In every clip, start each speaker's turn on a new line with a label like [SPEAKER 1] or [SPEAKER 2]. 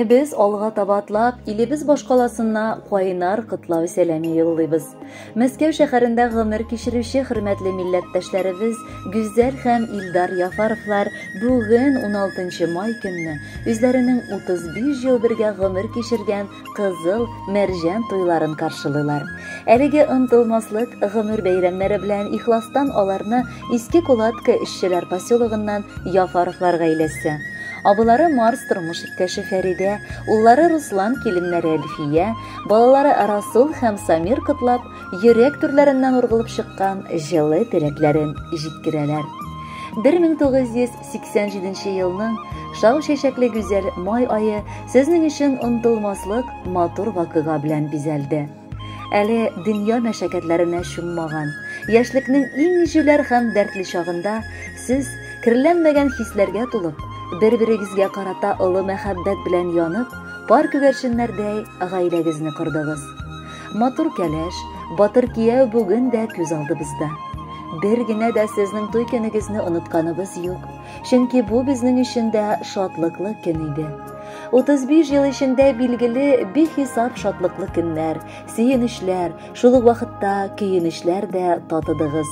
[SPEAKER 1] Biz alğa tabatlap, ilimiz boshqalasına qaynar qutlov salami yollaymiz. Мәскәү шәһәрендә гомер кичерүче хөрмәтле милләттәшләребез Гүзәл һәм Илдар Яфаровлар бүген 16 май көнне үзләренең 35 ел бергә гомер кичергән Кызыл Мәрҗән туйларын каршылыйлар. Әлеге ынтылмаслык гомер бәйрәмнәре белән ихластан аларны Иске Кулатка эшчеләр поселогыннан Яфаровлар гаиләсе. Абылары Марс тормыш иптәше Фәридә, уллары Руслан киленнәре Әлфия, балалары Расул һәм Самир кытлап, йөрәк түрләреннән ургылып чыккан җылы теләкләрен җиткерәләр. 1987 елның шау чәчәкле гүзәл май айы сезнең өчен ынтылмаслык матур вакыйга белән бизәлде. Әле дөнья мәшәкатьләренә чуммаган, яшьлекнең иң җүләр һәм дәртле чагында сез кирләнмәгән хисләргә тулып, бер-берегезгә карата олы мәхәббәт белән янып, пар күгәрченнәрдәй гаиләгезне кордыгыз. Матур кәләш, батыр кияү бүген дә күз алдыбызда. Бер генә дә сезнең туй көнегезне онытканыбыз юк, чөнки бу безнең өчен дә шатлыклы көн иде. 35 ел эчендә билгеле бихисап шатлыклы көннәр, сөенечләр, шул ук вакытта көенечләр дә татыдыгыз.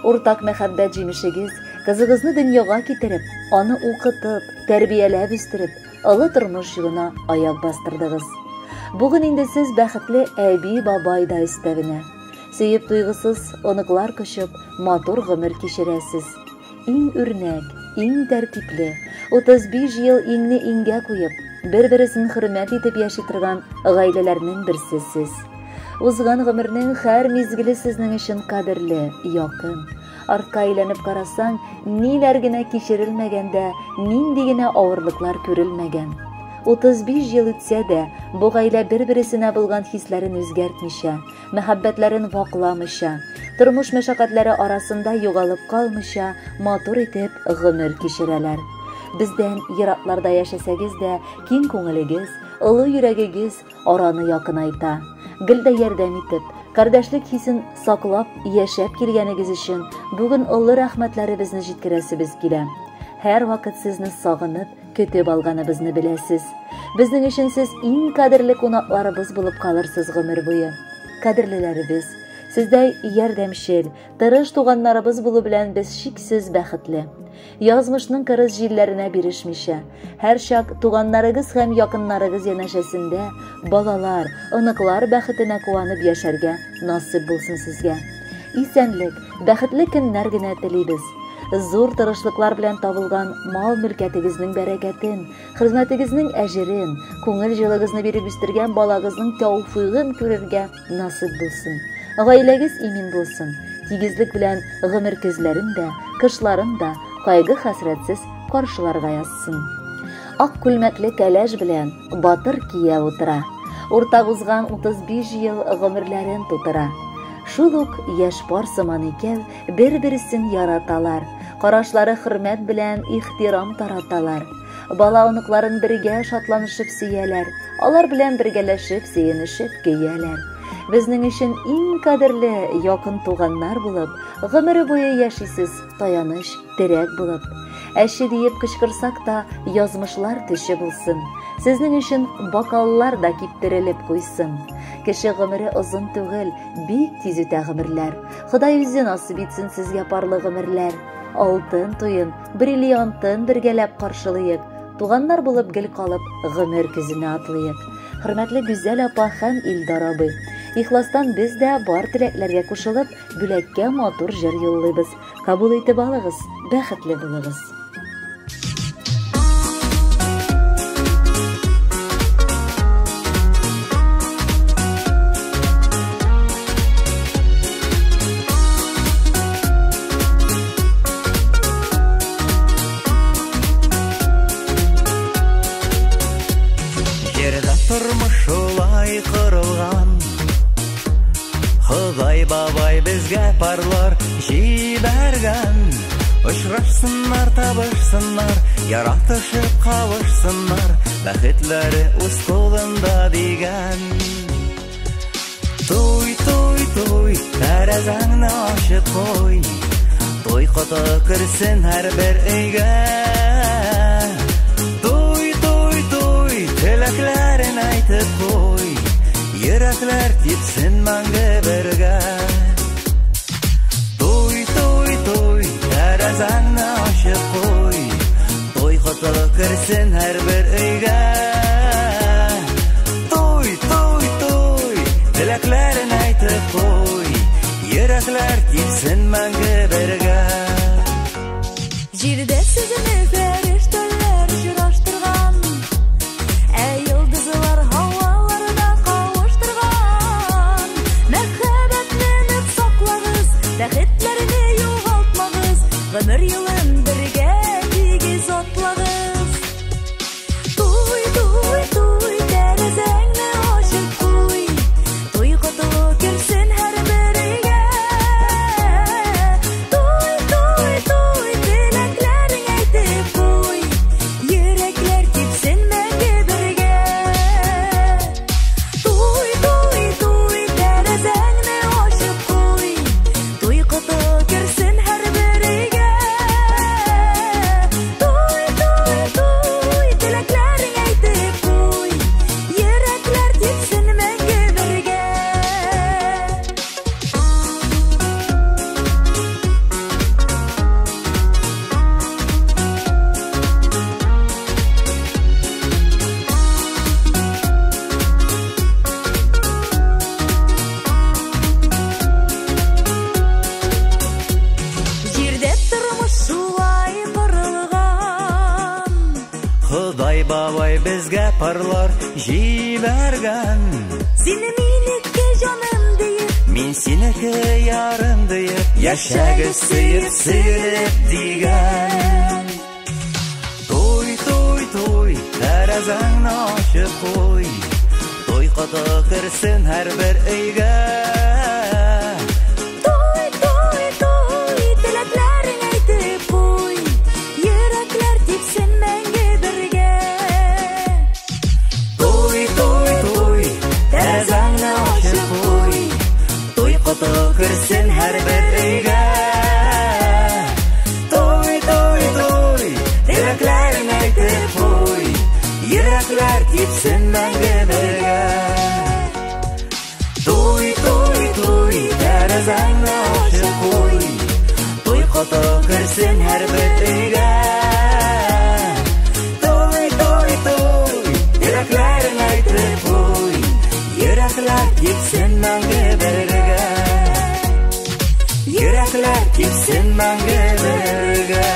[SPEAKER 1] Уртак мәхәббәт җимешегез кызыгызны дөньяга китереп, аны укытып, тәрбияләп үстереп, олы тормыш юлына аяк бастырдыгыз. Бүген инде сез бәхетле әби-бабай да өстәвенә. Сөеп туйгысыз, оныклар көчеп, матур гомер кичерәсез. Иң үрнәк, иң тәртипле, 35 ел иңне иңгә куеп, бер-берсен хөрмәт итеп яши торган гаиләләрнең берсесез. Узган гомернең һәр мизгеле сезнең өчен кадерле, якын. Артка әйләнеп карасаң, ниләр генә кичерелмәгәндә, нинди генә авырлыклар күрелмәгән. 35 ел үтсә дә, бу гаилә бер-берсенә булган хисләрен үзгәртмичә, мәхәббәтләрен вакламыйча, тормыш мәшәкатьләре арасында югалып калмыйча, матур итеп гомер кичерәләр. Бездән еракларда яшәсәгез дә, киң күңелегез, олы йөрәгегез араны якынайта. Гел дә ярдәм итеп, кардәшлек хисен саклап яшәп килгәнегез өчен бүген олы рәхмәтләребезне җиткерәсебез килә. Һәр вакыт сезне сагынып, көтеп алганыбызны беләсез. Безнең өчен сез иң кадерле кунакларыбыз булып калырсыз гомер буе. Кадерлеләребез, сездәй ярдәмчел, тырыш туганнарыбыз булу белән без шиксез бәхетле. Язмышның кырыс җилләренә бирешмичә, һәр чак туганнарыгыз һәм якыннарыгыз янәшәсендә балалар, оныклар бәхетенә куанып яшәргә насыйп булсын сезгә. Исәнлек, бәхетле көннәр генә телибез. Зур тырышлыклар белән табылган мал-мөлкәтегезнең бәрәкәтен, хезмәтегезнең әҗерен, күңел җылыгызны биреп үстергән балагызның тәүфыйгын күрергә насыйп булсын. Гаиләгез имин булсын. Тигезлек белән гомер көзләрен дә, кышларын да кайгы-хәсрәтсез каршыларга язсын. Ак күлмәкле кәләш белән батыр кия утыра. Урта узган 35 ел гомерләрен тутыра. Шул ук яшь пар сыман икән бер-берсен яраталар. Карашлары хөрмәт белән ихтирам тараталар. Бала оныкларын бергә шатланышып сөяләр. Алар белән бергәләшеп, сөенешеп көяләр. Безнең өчен иң кадерле якын туганнар булып, гомере буе яшисез таяныч, терәк булып. Әши диеп кычкырсак та, язмышлар төше булсын. Сезнең өчен бакаллар да киптерелеп куйсын. Кеше гомере озын түгел, бик тиз үтә гомерләр. Ходай үзе насыйп итсен сезгә парлы гомерләр. Алтын туен, бриллиантын бергәләп каршылыйк. Туганнар булып гел калып, гомер көзенә атлыйк. Хөрмәтле Гүзәл апа һәм Илдар абый, ихластан без дә бар теләкләргә кушылып, бүләккә матур җыр юллыйбыз. Кабул итеп алыгыз, бәхетле булыгыз.
[SPEAKER 2] Шулай кырылган Ходай бабай безгә парлар җибәргән. Очрашсыннар, табышсыннар, яратышып кавышсыннар, бәхетләре үз кулында дигән. Туй, туй, туй, тәрәзәңне ачып куй, туй коты кирсен һәр бер өйгә. Туй, туй, туй, теләкләрен әйтеп куй, йөрәкләр типсен мәңге бергә. Туй, туй, туй, тәрәзәңне ачып куй, туй коты кирсен һәр бер өйгә. Туй, туй, туй, теләкләрен әйтеп куй, йөрәкләр типсен мәңге бергә.
[SPEAKER 3] Җирдә сезне фәрештәләр җыраштырган, ә йолдызлар һаваларда кавыштырган. Мәхәббәтне нык саклагыз, бәхетләрне югалтмагыз, гомер юлын бергә тигез атлагыз. Туй, туй, туй, тәрәзәңне ачып куй, туй коты кирсен һәр бер өйгә. Туй, туй, туй, теләкләрен әйтеп куй, йөрәкләр типсен мәңге бергә. Туй, туй, туй, тәрәзәңне ачып куй, туй коты кирсен һәр бер өйгә. Туй, туй, туй, теләкләрен әйтеп куй, йөрәкләр типсен мәңге бергә. Җирдә тормыш шулай корылган,
[SPEAKER 2] Ходай бабай безгә парлар җибәргән.
[SPEAKER 3] син минеке җаным диеп,
[SPEAKER 2] Мин синеке ярым диеп, яшәгез сөеп сөеп дигән. Туй, туй, туй, тәрәзәңне ачып куй, туй коты кирсен һәр бер өйгә.
[SPEAKER 3] туй, туй, туй, теләкләрен әйтеп куй, йөрәкләр типсен мәңге бергә.
[SPEAKER 2] Туй, туй, туй, тәрәзәңне ачып куй, туй коты кирсен һәр бер өйгә. Туй, туй, туй, теләкләрен әйтеп куй, йөрәкләр типсен мәңге бергә. Туй, туй, туй, тәрәзәңне ачып куй, туй коты кирсен һәр бер өйгә. Туй, туй, туй, теләкләрен әйтеп куй, йөрәкләр типсен мәңге бергә. Йөрәкләр типсен мәңге бергә.